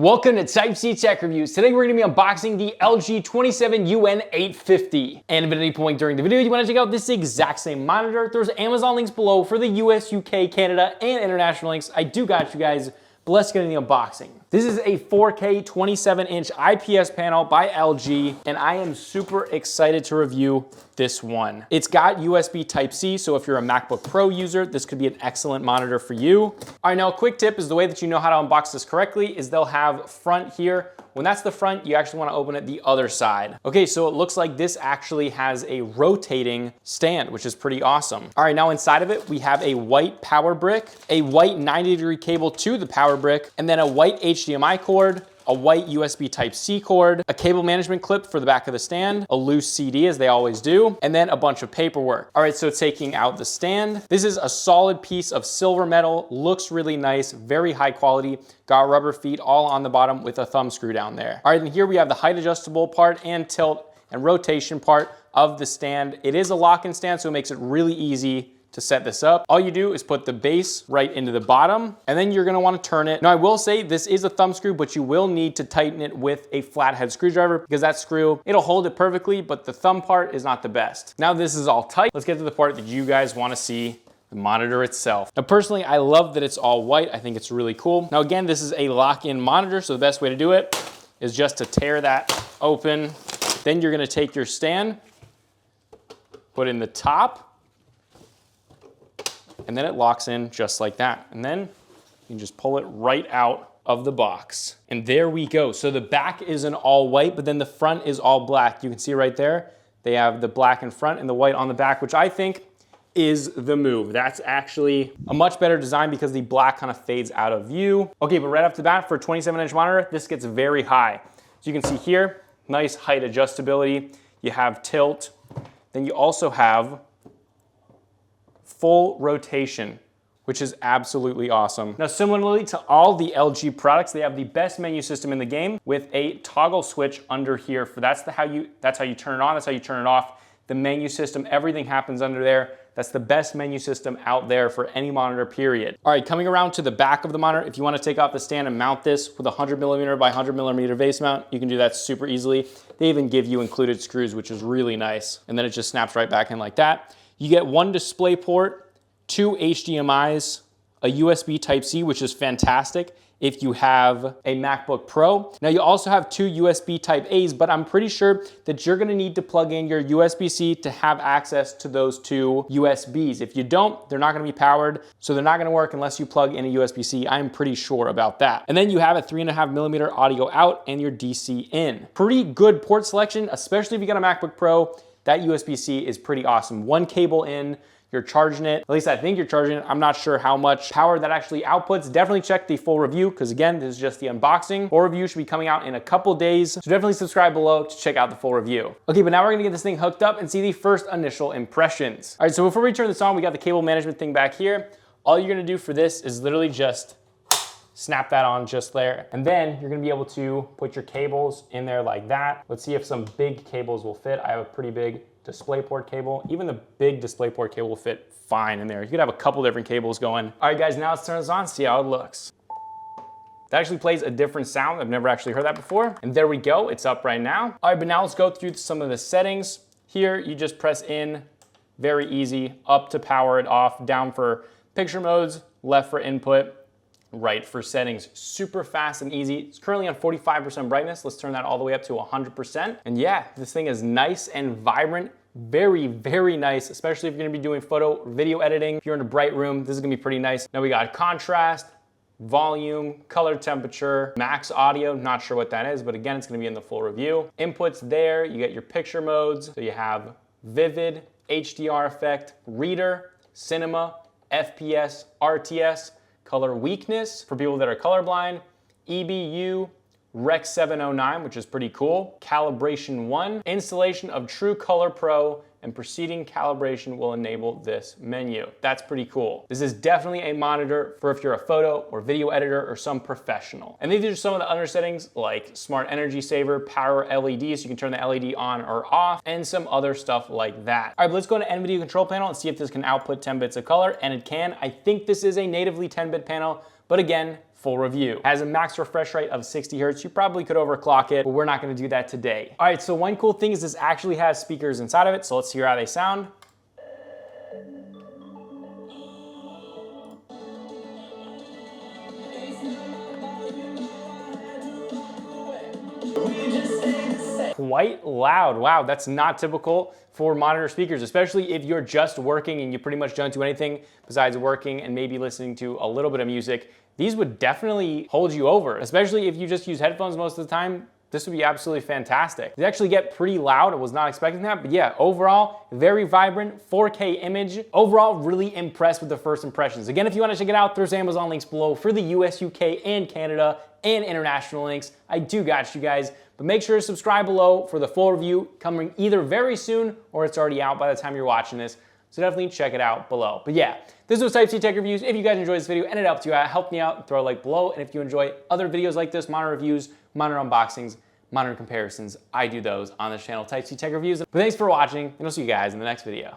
Welcome to Type C Tech Reviews. Today we're going to be unboxing the LG 27UN850. And if at any point during the video you want to check out this exact same monitor, there's Amazon links below for the US, UK, Canada, and international links. I do got you guys, but let's get into the unboxing. This is a 4K 27-inch IPS panel by LG, and I am super excited to review this one. It's got USB Type-C, so if you're a MacBook Pro user, this could be an excellent monitor for you. All right, now a quick tip is the way that you know how to unbox this correctly is they'll have front here. When that's the front, you actually want to open it the other side. Okay, so it looks like this actually has a rotating stand, which is pretty awesome. All right, now inside of it, we have a white power brick, a white 90-degree cable to the power brick, and then a white HDMI cord, a white USB Type-C cord, a cable management clip for the back of the stand, a loose CD as they always do, and then a bunch of paperwork. All right, so taking out the stand, this is a solid piece of silver metal, looks really nice, very high quality, got rubber feet all on the bottom with a thumb screw down there. All right, and here we have the height adjustable part and tilt and rotation part of the stand. It is a lock-in stand, so it makes it really easy to set this up. All you do is put the base right into the bottom, and then you're gonna wanna turn it. Now I will say this is a thumb screw, but you will need to tighten it with a flathead screwdriver because that screw, it'll hold it perfectly, but the thumb part is not the best. Now this is all tight. Let's get to the part that you guys wanna see, the monitor itself. Now personally, I love that it's all white. I think it's really cool. Now again, this is a lock-in monitor, so the best way to do it is just to tear that open. Then you're gonna take your stand, put in the top, and then it locks in just like that. And then you can just pull it right out of the box. And there we go. So the back is an all white, but then the front is all black. You can see right there, they have the black in front and the white on the back, which I think is the move. That's actually a much better design because the black kind of fades out of view. Okay, but right off the bat for a 27-inch monitor, this gets very high. So you can see here, nice height adjustability. You have tilt. Then you also have full rotation, which is absolutely awesome. Now, similarly to all the LG products, they have the best menu system in the game with a toggle switch under here. That's how you turn it on, that's how you turn it off. The menu system, everything happens under there. That's the best menu system out there for any monitor, period. All right, coming around to the back of the monitor, if you want to take off the stand and mount this with a 100mm by 100mm base mount, you can do that super easily. They even give you included screws, which is really nice. And then it just snaps right back in like that. You get one display port, 2 HDMIs, a USB Type-C, which is fantastic if you have a MacBook Pro. Now you also have 2 USB Type-A's, but I'm pretty sure that you're gonna need to plug in your USB-C to have access to those 2 USBs. If you don't, they're not gonna be powered, so they're not gonna work unless you plug in a USB-C. I'm pretty sure about that. And then you have a 3.5mm audio out and your DC in. Pretty good port selection, especially if you got a MacBook Pro. That USB-C is pretty awesome. One cable in, you're charging it. At least I think you're charging it. I'm not sure how much power that actually outputs. Definitely check the full review because again, this is just the unboxing. Full review should be coming out in a couple days. So definitely subscribe below to check out the full review. Okay, but now we're gonna get this thing hooked up and see the first initial impressions. All right, so before we turn this on, we got the cable management thing back here. All you're gonna do for this is literally just snap that on just there. And then you're gonna be able to put your cables in there like that. Let's see if some big cables will fit. I have a pretty big DisplayPort cable. Even the big DisplayPort cable will fit fine in there. You could have a couple different cables going. All right guys, now let's turn this on, see how it looks. That actually plays a different sound. I've never actually heard that before. And there we go, it's up right now. All right, but now let's go through some of the settings. Here, you just press in, very easy, up to power it off, down for picture modes, left for input, right for settings. Super fast and easy. It's currently on 45% brightness. Let's turn that all the way up to 100%. And yeah, this thing is nice and vibrant. Very, very nice, especially if you're gonna be doing photo, video editing. If you're in a bright room, this is gonna be pretty nice. Now we got contrast, volume, color temperature, max audio, not sure what that is, but again, it's gonna be in the full review. Inputs there, you get your picture modes. So you have vivid, HDR effect, reader, cinema, FPS, RTS, color weakness for people that are colorblind, EBU, Rec 709, which is pretty cool, calibration 1, installation of True Color Pro, and proceeding calibration will enable this menu. That's pretty cool. This is definitely a monitor for if you're a photo or video editor or some professional. And these are some of the other settings like smart energy saver, power LED, so you can turn the LED on or off, and some other stuff like that. All right, but let's go to NVIDIA control panel and see if this can output 10 bits of color, and it can. I think this is a natively 10-bit panel, but again, full review. It has a max refresh rate of 60 hertz. You probably could overclock it, but we're not gonna do that today. All right, so one cool thing is this actually has speakers inside of it, so let's hear how they sound. Quite loud. Wow, that's not typical for monitor speakers, especially if you're just working and you pretty much don't do anything besides working and maybe listening to a little bit of music. These would definitely hold you over, especially if you just use headphones most of the time. This would be absolutely fantastic. They actually get pretty loud. I was not expecting that, but yeah, overall, very vibrant, 4K image. Overall, really impressed with the first impressions. Again, if you want to check it out, there's Amazon links below for the US, UK, and Canada, and international links. I do got you guys, but make sure to subscribe below for the full review coming either very soon or it's already out by the time you're watching this. So definitely check it out below. But yeah, this was Type-C Tech Reviews. If you guys enjoyed this video and it helped you out, help me out, throw a like below. And if you enjoy other videos like this, monitor reviews, monitor unboxings, monitor comparisons, I do those on this channel, Type-C Tech Reviews. But thanks for watching, and I'll see you guys in the next video.